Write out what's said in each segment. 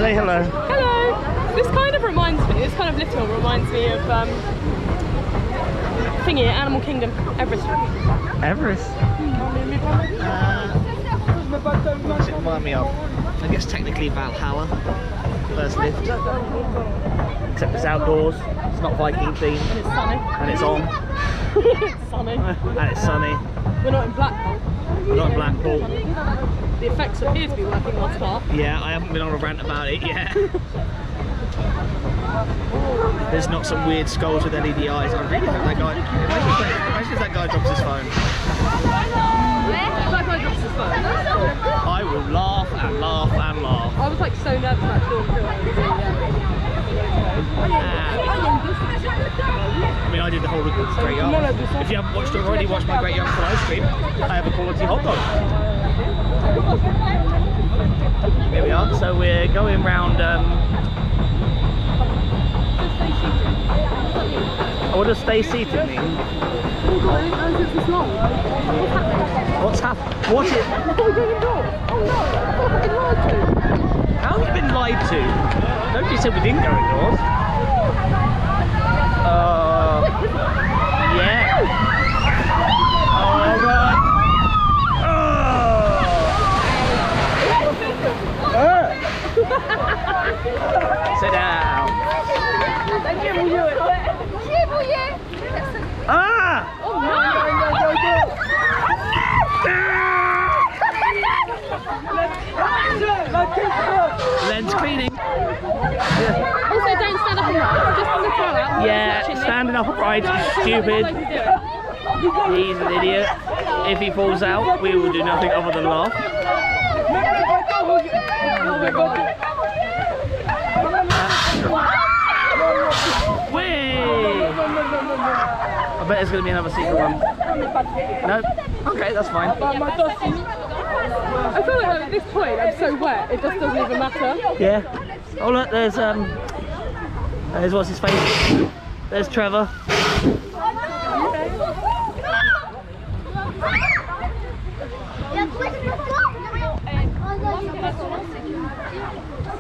Say hello. Hello. This kind of reminds me, this kind of little reminds me of thingy, Animal Kingdom, Everest. Everest? What does it remind me of? I guess technically Valhalla. First lift. Except it's outdoors, it's not Viking themed. And it's sunny. And it's on. It's sunny. And it's sunny. We're not in Blackpool. We're not in Blackpool. The effects appear to be working on Parc. Yeah, I haven't been on a rant about it yet. There's not some weird skulls with LED eyes. I really hope that guy. Imagine if that guy drops his phone. That guy drops his phone. I will laugh and laugh and laugh. I was like so nervous about doing it. I mean, I did the whole Great Yarmouth. If you haven't watched already, watch my Great Yarmouth live stream. I have a quality hot dog. Here we are. So we're going round. What does stay seated mean? What's happened? What is? How have you been lied to? Nobody said we didn't go indoors. Yeah. Oh my god. Sit down. Ah! Oh no! Lens cleaning. Also, don't stand up upright. Just on the throw out. Yeah, standing up upright is stupid. He's an idiot. If he falls out, we will do nothing other than laugh. I bet there's going to be another secret one. Nope. Okay, that's fine. I feel like at this point I'm so wet, it just doesn't even matter. Yeah. Oh look, there's what's his face? There's Trevor.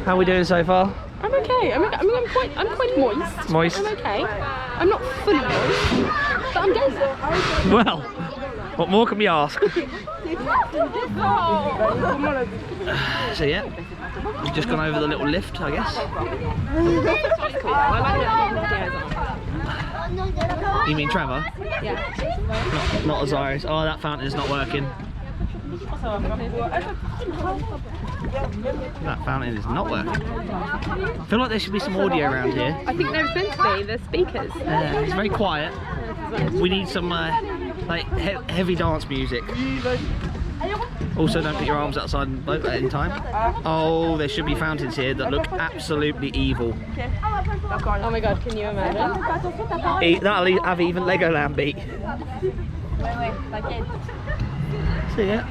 How are we doing so far? I'm okay. I'm quite moist. Moist. I'm okay. I'm not fully moist, but I'm getting there. Well, what more can we ask? So yeah, we've just gone over the little lift, I guess. You mean Trevor? Yeah. Not Osiris. Oh, that fountain is not working. That fountain is not working. I feel like there should be some audio around here. I think there's meant to be. There's speakers. It's very quiet. We need some like heavy dance music. Also, don't put your arms outside the boat in time. Oh, there should be fountains here that look absolutely evil. Oh my god, can you imagine? That'll have even Legoland beat. So yeah.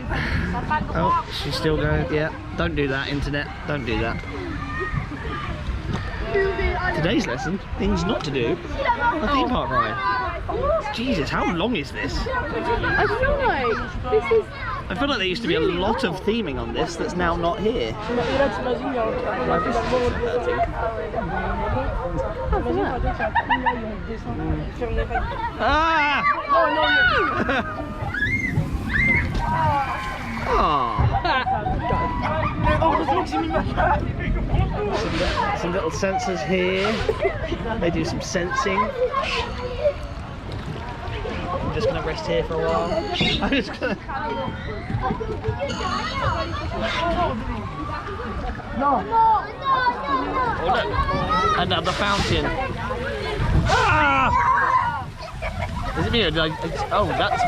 Oh, she's still going. Yeah. Don't do that, internet. Don't do that. Today's lesson: things not to do. A theme park ride. Jesus, how long is this? I feel like this is. I feel like there used to be a lot of theming on this that's now not here. Ah! Some little sensors here. They do some sensing. I'm just gonna rest here for a while. I'm just gonna. No. Oh look, another fountain. Ah! Is it me? Oh, that's.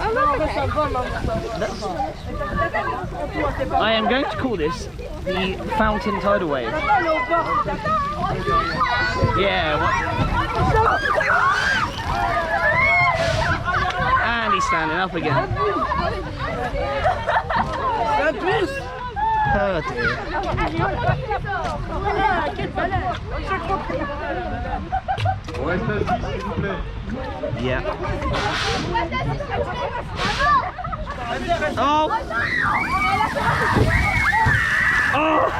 I am going to call this the fountain tidal wave. Yeah. And he's standing up again. Oh dear. Yeah. Oh! Oh,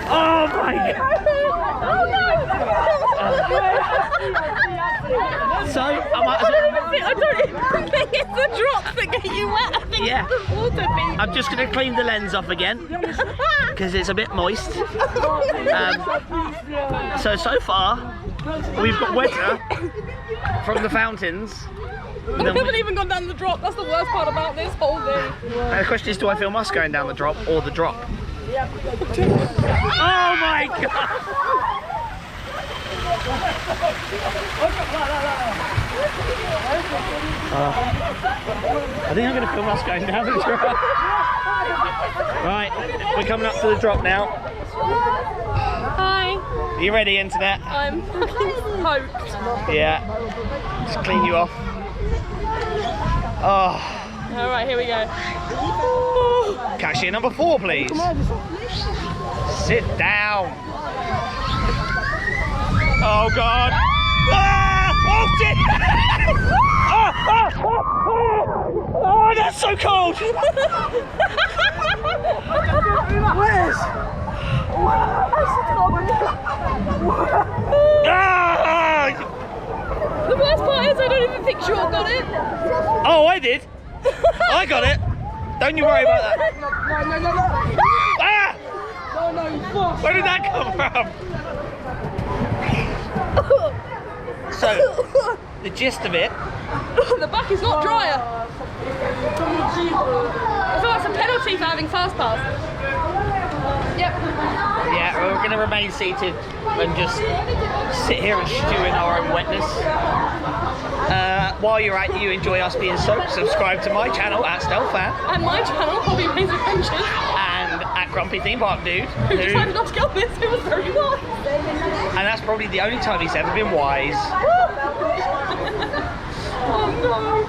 oh my god! So, I don't even think it's the drops that get you wet. I think yeah. it's the water bead. I'm just going to clean the lens off again because it's a bit moist. So far, we've got wetter from the fountains. I haven't even gone down the drop. That's the worst part about this whole thing. And the question is, do I feel us going down the drop or the drop? Oh my god! I think I'm going to film us going down the drop. Right, we're coming up to the drop now. Hi. Are you ready, internet? I'm fucking poked. Yeah. Just clean you off. Oh. Alright, here we go. Cashier number 4, please. Sit down. Oh god. Ah! Oh shit! Oh, that's so cold! Where's? Ah! The worst part is I don't even think Sean got it. Oh, I did. I got it. Don't you worry about that. No. Ah! No, Where did that come from? So, the gist of it. The back is not drier. I feel like a penalty for having fast pass. Yep. Yeah, we're going to remain seated and just sit here and stew in our own wetness. While you're at you enjoy us being soaked, subscribe to my channel at StealthFan. And my channel, Hobby Maze Adventures. And at Grumpy Theme Park Dude. Who decided not to go on this, it was very wise. And that's probably the only time he's ever been wise. Oh no.